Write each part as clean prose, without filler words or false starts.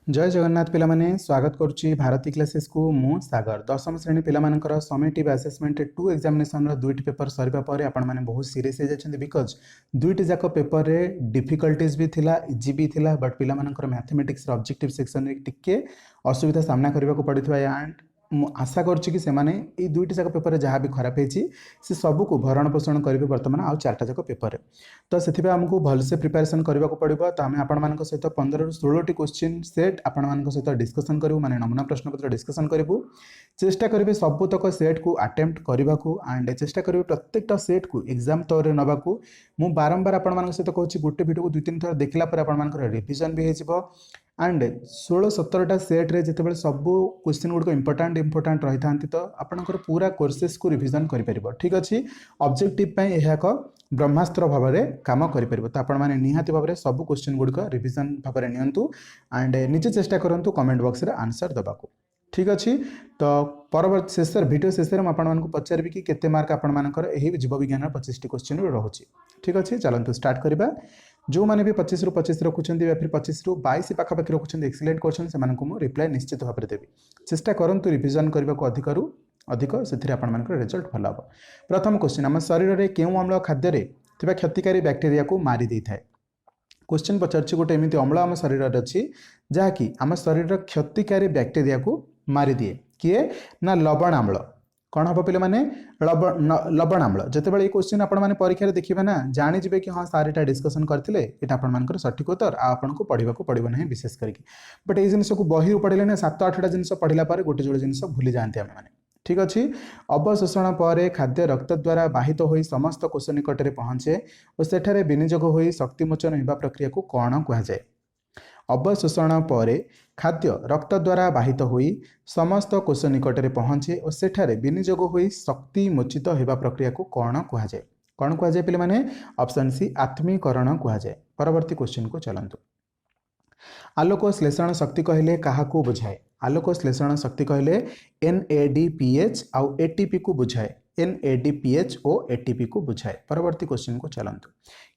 जय जगन्नाथ पिलामाने स्वागत करुच्ची भारती क्लासेस को मु सागर दशम श्रेणी पिलामानंकर समेटिव असेसमेंट 2 एग्जामिनेशन रो दुईटी पेपर सरिबा परे आपण माने बहुत सीरियस हो जाछन्ते बिकॉज दुईटी जाक पेपर रे डिफिकल्टीज भी थिला इजी भी थिला बट पिलामानंकर मैथमेटिक्स रो ऑब्जेक्टिव सेक्शन रे टिके असुविधा सामना करबा को पड़िथवा एंड आशा करुच्ची कि सेमाने ए दुईटी जाक पेपर जहाँ भी खराब होती से सबको भरण पोषण करेंगे बर्तमान आउ चार्टा जाक पेपर तो से आमको भलसे प्रिपेरेसन करने को पड़ो तो आम आपण सहित 15 ରୁ 16 क्वेश्चन सेट आपण सहित डिस्कसन करूँ माने नमूना प्रश्नपत्र डिस्कसन करूँ चेष्टा करेंगे सबूतक सेट को अटेम्प्ट करने को एंड चेष्टा करेंगे प्रत्येकटा सेट को एग्जाम तौर में नाकू मु बारंबार आपण सहित कहूँ गोटे वीडियो को 2-3 थर देखला पर रिविजन भी हो एंड 16-17टा सेट्रे जिते सबू क्वेश्चन गुड़िक इंपोर्टाट रही था तो आपंकर पूरा कोर्सेस को रिविजन कर ठीक अच्छे ऑब्जेक्टिव यह एक ब्रह्मास्त्र भाव में कम कर तो आपण मैंने निहाती भाव में सब क्वेश्चन गुड़िक रिविजन भाव में नियंतु एंड निजे चेष्टा करूँ कमेंट बॉक्स रे आंसर देवाक ठीक अच्छे तो परवर्त शेष वीडियो शेष में आपको पचारि कि केते मार्क आपर जीव विज्ञान 25टी क्वेश्चन रोचे ठीक अच्छे चलते स्टार्ट करवा जो मैंने भी 25 ରୁ 25 रखुंट या फिर 25 ରୁ 22 पाखापाखि रखुंट एक्सीलेंट क्वेश्चन से रिप्लाई निश्चित भाव में देवी चेष्टा करूँ रिविजन करने को अधिक से रिजल्ट भल हम प्रथम क्वेश्चन आम शरीर में क्यों अम्ल खाद्य क्षतिकारी बैक्टेरिया को मारी दे थाए क्वेश्चन पचार गोटे एमती अम्ल आम शरीर अच्छी जहाँकि आम शरीर क्षतिकारी बैक्टेरिया को मारी दिए किए ना लवण आम्ल कौन हम पे मैंने लवण आम्ल जिते ये क्वेश्चन आपने परीक्षा देखिए ना जाणीजे कि हाँ सार यहाँ डिस्कसन करते आपर सठिक उत्तर आपको पढ़ा पड़ो ना विशेष करके बट ये जिन को बही पढ़े ना 7-8टा जिन पढ़ला गोटे जोड़े जिन भूली जाते आम मैंने ठीक अच्छे अवशोषण पर खाद्य रक्त द्वारा बाहित हो समस्त कोष निकट में पहुँचे और सेठारे विनियोग हो शक्तिमोचन होगा प्रक्रिया को कौन कहुए अवशोषण पर खाद्य रक्त द्वारा बाहित हो समस्त कोष निकट में पहुँचे और सेठारे विनियोग हो शक्ति मोचित होगा प्रक्रिया को कौन कहुए कौन कहुए पे मैंने ऑप्शन सी आत्मीकरण कहुए परवर्ती क्वेश्चन को चलतु आलोक श्लेषण शक्ति कहले क्या बुझाए आलोक श्लेषण शक्ति कहले NADPH आउ ATP को बुझाए NADPH और ATP को बुझाए परवर्ती क्वेश्चन को चलतु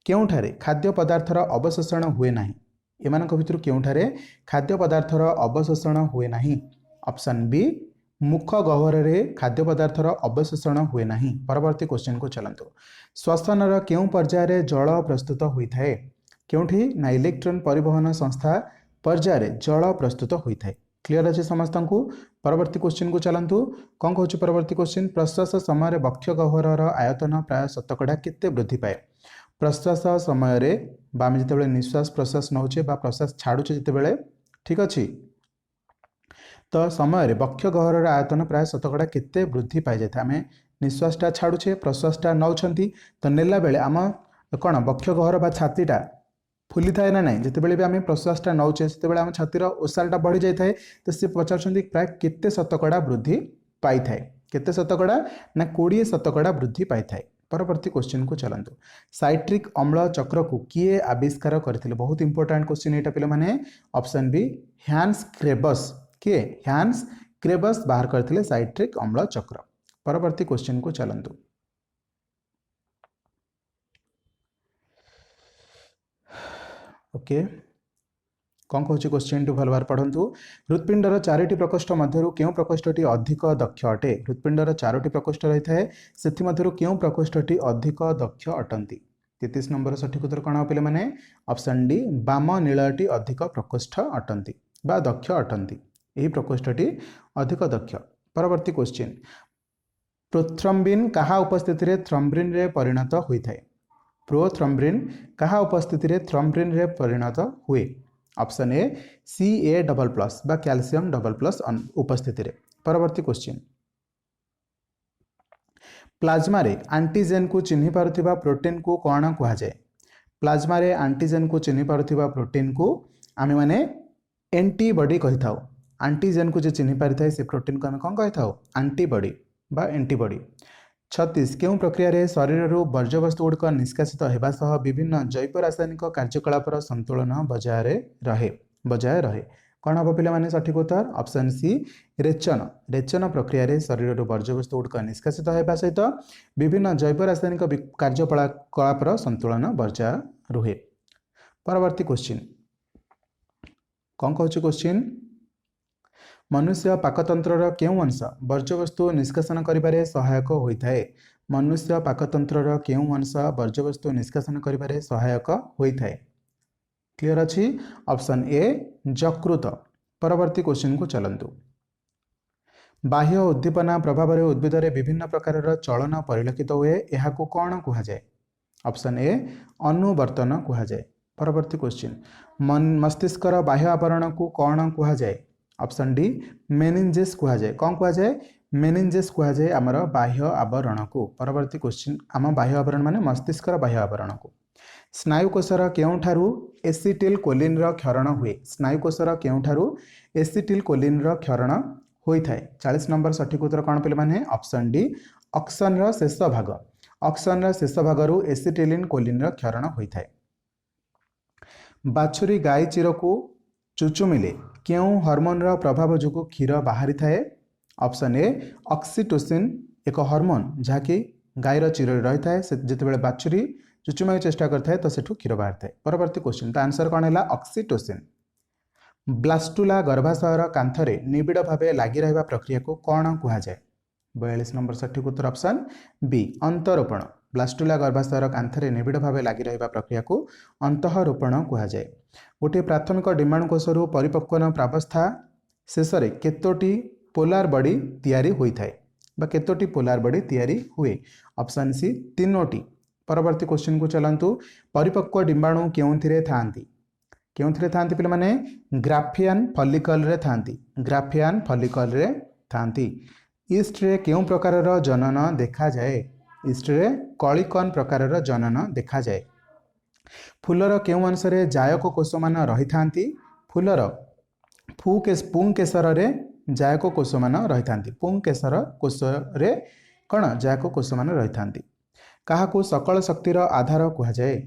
क्योंठारे खाद्य पदार्थर अवशोषण हुए ना एमानक भितर क्योंठारे खाद्य पदार्थर अवशोषण हुए ना ऑप्शन बी मुख गह्वर में खाद्य पदार्थर अवशोषण हुए ना परवर्ती क्वेश्चन को चलतु श्वसनर क्यों पर्यायर जल प्रस्तुत होता है क्योंठी ना इलेक्ट्रॉन परिवहन संस्था पर्यायर जल प्रस्तुत होता है क्लीयर अच्छे समस्त को परवर्ती क्वेश्चन को चलतु कौन कहूँ परवर्ती क्वेश्चन प्रश्वास समय बक्ष गह्वर आयतन प्राय शतकड़ा केते वृद्धि पाए प्रश्वास समय आम जिते निश्वास प्रश्वास नौचे प्रश्वास छाड़ुचे जिते ठीक अच्छे तो समय बक्ष गह्वर आयतन प्राय शतकड़ा केते वृद्धि पाई जाए आम निश्वासटा छाड़ुचे प्रश्वासटा नौछंती तो नेला बेले आम कौन बक्ष गह्वर बा छातीटा फुली थाए ना नहीं जिते भी आम प्रश्वासटा नौचे से आम छातीर ओसारटा बढ़ी जाए तो सी पचार प्राय केते शतकड़ा वृद्धि पाई थाए केते शतकड़ा ना 20 शतकड़ा वृद्धि पाई थाए परवर्ती क्वेश्चन को चलतु साइट्रिक अम्ल चक्र को किए आविष्कार करथिले बहुत इंपोर्टेंट क्वेश्चन एटा पे माने ऑप्शन बी हैंस क्रेबस किए हैंस क्रेबस बाहर करथिले साइट्रिक अम्ल चक्र परवर्ती क्वेश्चन को चलतु ओके कौन कहूँ क्वेश्चन टू भल भाव पढ़ु हृत्पिंडर 4टी प्रकोष्ठ मध्य क्यों प्रकोष्ठटी अधिक दक्ष अटे हृत्पिंडर 4टी प्रकोष्ठ रही है से क्यों प्रकोष्ठटी अधिक दक्ष अटंती 33 नंबर सठिक उत्तर कौन पे मैंने ऑप्शन डी बाम नीलटी अधिक प्रकोष्ठ अटंती बा दक्ष अटंती यही प्रकोष्ठटी अधिक दक्ष परवर्ती क्वेश्चन प्रोथ्रम्बिन कहा उपस्थित थ्रम्ब्रिन रे परिणत होता है प्रोथ्रम्ब्रिन कहा उपस्थित थ्रम्ब्रिन रे परिणत हुए ऑप्शन ए Ca++ बा कैल्शियम डबल प्लस उपस्थिति रे परवर्ती क्वेश्चन प्लाज्मा रे एंटीजेन को चिन्हि पारुथिबा प्रोटीन को कौन कहुए प्लाज्मा रे एंटीजेन को चिन्हि पारुथिबा प्रोटीन को आमे माने एंटीबॉडी कहि थाउ एंटीजेन को जे चिन्हि पारि थाए से प्रोटीन को आमे कौन कहि थाउ एंटीबॉडी बा एंटीबॉडी 36 क्यों प्रक्रिया रे शरीर वर्ज्यवस्तु गुड़िक निष्कासित होगा सह विभिन्न जैव रासायनिक कार्यकलापर संतुलन बजाय रहे कौन हम पे मैंने सठिक उत्तर ऑप्शन सी रेचन रेचन प्रक्रिया रे शरीर वर्ज्यवस्तु गुड़िक निष्कासित होगा सहित विभिन्न जैव रासायनिक कार्यकलापर संतुलन बजाय रुहे परवर्ती क्वेश्चन कौन कहूँ क्वेश्चन मनुष्य पाकतंत्र केउं अंश वर्ज्यवस्तु निष्कासन करिबारे सहायक होइथाए मनुष्य पाकतंत्र केउं अंश वर्ज्यवस्तु निष्कासन करिबारे सहायक होइथाए क्लियर अछि ऑप्शन ए यकृत परवर्ती क्वेश्चन को चलंतु बाह्य उद्दीपना प्रभाव रे उद्भिद रे विभिन्न प्रकार चलन परिलक्षित हुए एहाकू कौन कुहा जाए ऑप्शन ए अनुवर्तन कुहा जाए परवर्ती क्वेश्चन मस्तिष्कर बाह्य आवरण को कौन कुहा जाए ऑप्शन डी मेनिंजेस कुहा जाए कौन कुहा जाए मेनिंजेस कुहा जाए आमर बाह्य आवरण को परवर्ती क्वेश्चन आम बाह्य आवरण माने मस्तिष्कर बाह्य आवरण को स्नायुकोशर केउठारु एसिटिल कोलिन रो क्षरण हुए स्नायुकोशर केउठारु एसिटिल कोलिन रो क्षरण होइथाए 40 नंबर सठिक उत्तर कौन पे माने ऑप्शन डी ऑक्सन रो शेष भाग ऑक्सन रो शेष भाग रु एसिटिलिन कोलिन रो क्षरण होइथाए बाछुरी गाई चिर को चुचुमिले केउं हार्मोन रो प्रभाव जोगु क्षीर बाहरी थाए ऑप्शन ए ऑक्सीटोसिन एक हार्मोन जहाँकि गाईर चिर रही थाए जिते बाछुरी चुचुमाई चेष्टा करता है तो सेठू क्षीर बाहर थाए परवर्ती क्वेश्चन तो आंसर कौन है ऑक्सीटोसिन ब्लास्टुला गर्भाशयर कांथरे निबिड़ भाव लगी रहा प्रक्रिया को कौन कुहा जाए 42 नंबर सठिक उत्तर ऑप्शन बी अंतरोपण ब्लास्टुला गर्भाशयर कांथरे निबिड़ भाव लगी रहा प्रक्रिया को अंतरोपण कुहा जाए गोटे प्राथमिक डिम्बाणुकोशरू परिपक्वन प्रावस्था शेष में केतोटी पोलार बॉडी तैयारी होइथाए बा केतोटी पोलार बॉडी तैयारी हुए ऑप्शन सी तीनोटी परवर्ती क्वेश्चन को चलंतु परिपक्व डिम्बाणु केउंथिरे थांती पिले माने ग्राफियन फॉलिकल रे थांती ग्राफियन फॉलिकल रे थांती ईस्ट रे केउं प्रकार रो जनन देखा जाए ईस्ट रे कलिकन प्रकार रो जनन देखा जाए फूलर केउं अंश रे जायक कोष मान रही थांती फूलर पुंकेसर रे जायक कोष मान रही थांती पुंकेसर कोष रे कौन जायक कोष मान रही थांती काहाकू सकल शक्तिर आधार कुहा जाए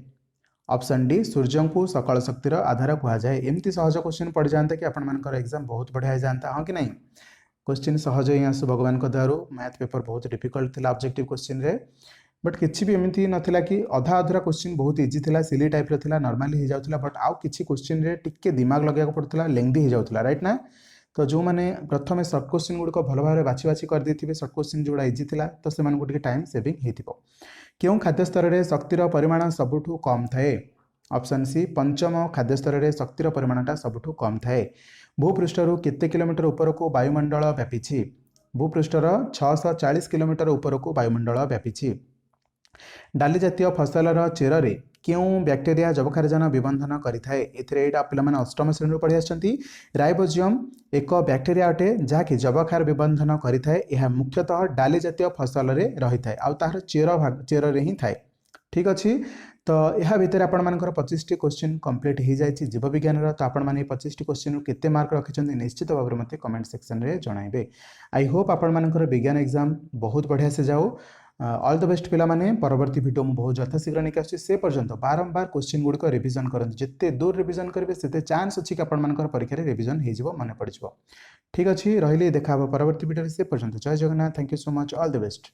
ऑप्शन डी सूर्य को सकल शक्तिर आधार कुहा जाए एमती सहज क्वेश्चन पड़ जाता कि आपण मानकर एग्जाम बहुत बढ़िया जाता हाँ कि नहीं क्वेश्चन सहज ही आसू भगवान दयारू मैथ पेपर बहुत डिफिकल्ट थिला ऑब्जेक्टिव क्वेश्चन रे बट किसी भी एमती नथिला कि अधा अधूरा क्वेश्चन बहुत इजी थिला सिली टाइप रे थिला नॉर्मली हो जाउथिला बट आउ किछि क्वेश्चन रे टिके दिमाग लगे पड़ुथिला लेंदी हो जाउथिला राइट ना तो जो मैंने प्रथम सर्ट क्वेश्चन गुड़िक भल भाव बाछी बाछी कर देथिबे सर्ट क्वेश्चन जोड़ा इजी थिला तो से मानकु टिके टाइम सेविंग हेतिबो केउं खाद्य स्तर रे शक्तिर परिमाण सबुठु कम थाए ऑप्शन सी पंचम खाद्य स्तर रे शक्तिर परिमाणटा सबुठु कम थाए भूपृष्ठरू केते किलोमीटर ऊपर को वायुमंडल व्यापी भूपृष्ठर 640 किलोमीटर ऊपर को वायुमंडल व्यापी डाली जातीय फसलर चेर रे क्यों बैक्टेरिया जबक्षारजान विबंधन करिथाए एथिरे एटा पिलामाने अष्टम श्रेणी पढ़ी आछंती राइबोजियम एक बैक्टेरिया अटे जहाँकि जबक्षार विबंधन करिथाए यह मुख्यतः डाली जातीय फसल रे रहिथाए आ तार चेर रे ही थाए ठीक अच्छी तो यह भितर आपण मानकर 25 टी क्वेश्चन कंप्लीट हो जाए जीव विज्ञान तो आपण मैंने 25 टी क्वेश्चन केते मार्क रखिंट निश्चित भाव में मत कमेंट सेक्शन रे जणाइबे आई होप आपण मानकर विज्ञान एग्जाम बहुत बढ़िया से जाओ ऑल द बेस्ट पिला माने परवर्ती वीडियो में बहुत यथाशीघ्र निक आसी से पर्यंत बारंबार क्वेश्चन गुड़िक रिविजन करते जिते दूर रिविजन करेंगे सेते चांस अच्छी कि आपण परीक्षा रे रिविजन हो मन पड़ ठीक अच्छी रही देखा परवर्ती वीडियो से पर्यंत जय Jagannath thank you so much all the best.